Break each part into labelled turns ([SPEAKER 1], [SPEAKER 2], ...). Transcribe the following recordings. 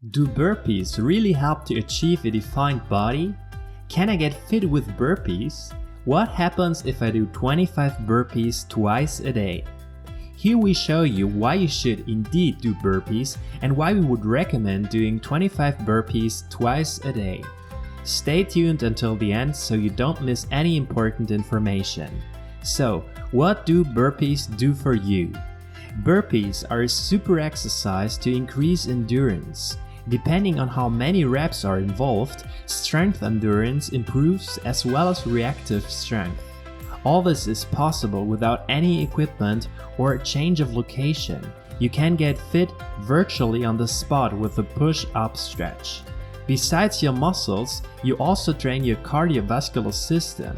[SPEAKER 1] Do burpees really help to achieve a defined body? Can I get fit with burpees? What happens if I do 25 burpees twice a day? Here we show you why you should indeed do burpees and why we would recommend doing 25 burpees twice a day. Stay tuned until the end so you don't miss any important information. So, what do burpees do for you? Burpees are a super exercise to increase endurance. Depending on how many reps are involved, strength endurance improves as well as reactive strength. All this is possible without any equipment or a change of location. You can get fit virtually on the spot with a push-up stretch. Besides your muscles, you also train your cardiovascular system.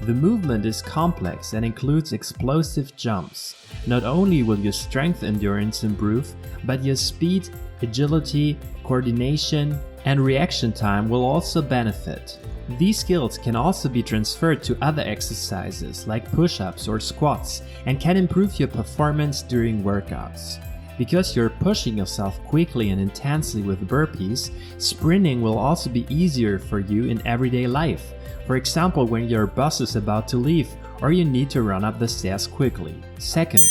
[SPEAKER 1] The movement is complex and includes explosive jumps. Not only will your strength endurance improve, but your speed, agility, coordination, and reaction time will also benefit. These skills can also be transferred to other exercises like push-ups or squats and can improve your performance during workouts. Because you're pushing yourself quickly and intensely with burpees, sprinting will also be easier for you in everyday life. For example, when your bus is about to leave or you need to run up the stairs quickly. Second,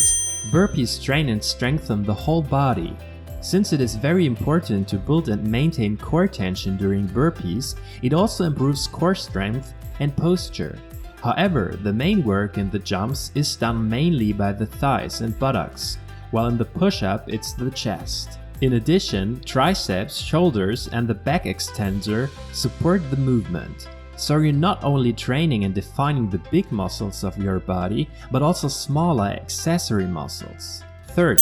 [SPEAKER 1] burpees train and strengthen the whole body. Since it is very important to build and maintain core tension during burpees, it also improves core strength and posture. However, the main work in the jumps is done mainly by the thighs and buttocks, while in the push-up it's the chest. In addition, triceps, shoulders, and the back extensor support the movement. So you're not only training and defining the big muscles of your body, but also smaller accessory muscles. Third,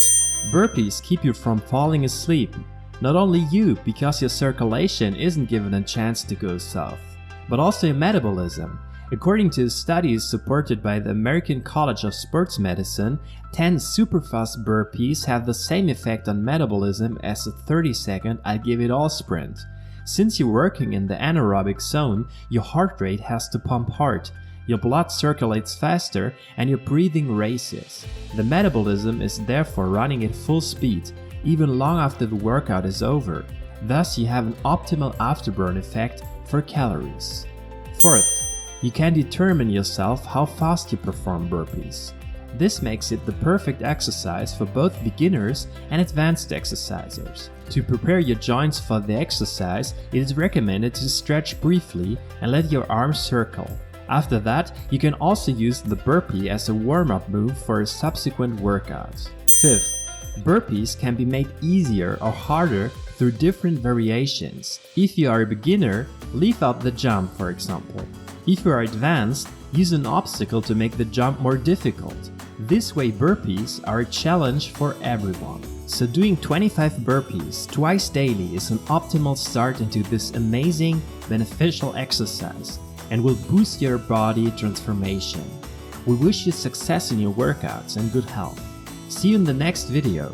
[SPEAKER 1] burpees keep you from falling asleep. Not only you, because your circulation isn't given a chance to go south, but also your metabolism. According to studies supported by the American College of Sports Medicine, 10 superfast burpees have the same effect on metabolism as a 30-second I give it all sprint. Since you're working in the anaerobic zone, your heart rate has to pump hard. Your blood circulates faster and your breathing races. The metabolism is therefore running at full speed, even long after the workout is over. Thus, you have an optimal afterburn effect for calories. Fourth, you can determine yourself how fast you perform burpees. This makes it the perfect exercise for both beginners and advanced exercisers. To prepare your joints for the exercise, it is recommended to stretch briefly and let your arms circle. After that, you can also use the burpee as a warm-up move for a subsequent workout. Fifth, burpees can be made easier or harder through different variations. If you are a beginner, leave out the jump, for example. If you are advanced, use an obstacle to make the jump more difficult. This way, burpees are a challenge for everyone. So doing 25 burpees twice daily is an optimal start into this amazing, beneficial exercise and will boost your body transformation. We wish you success in your workouts and good health. See you in the next video.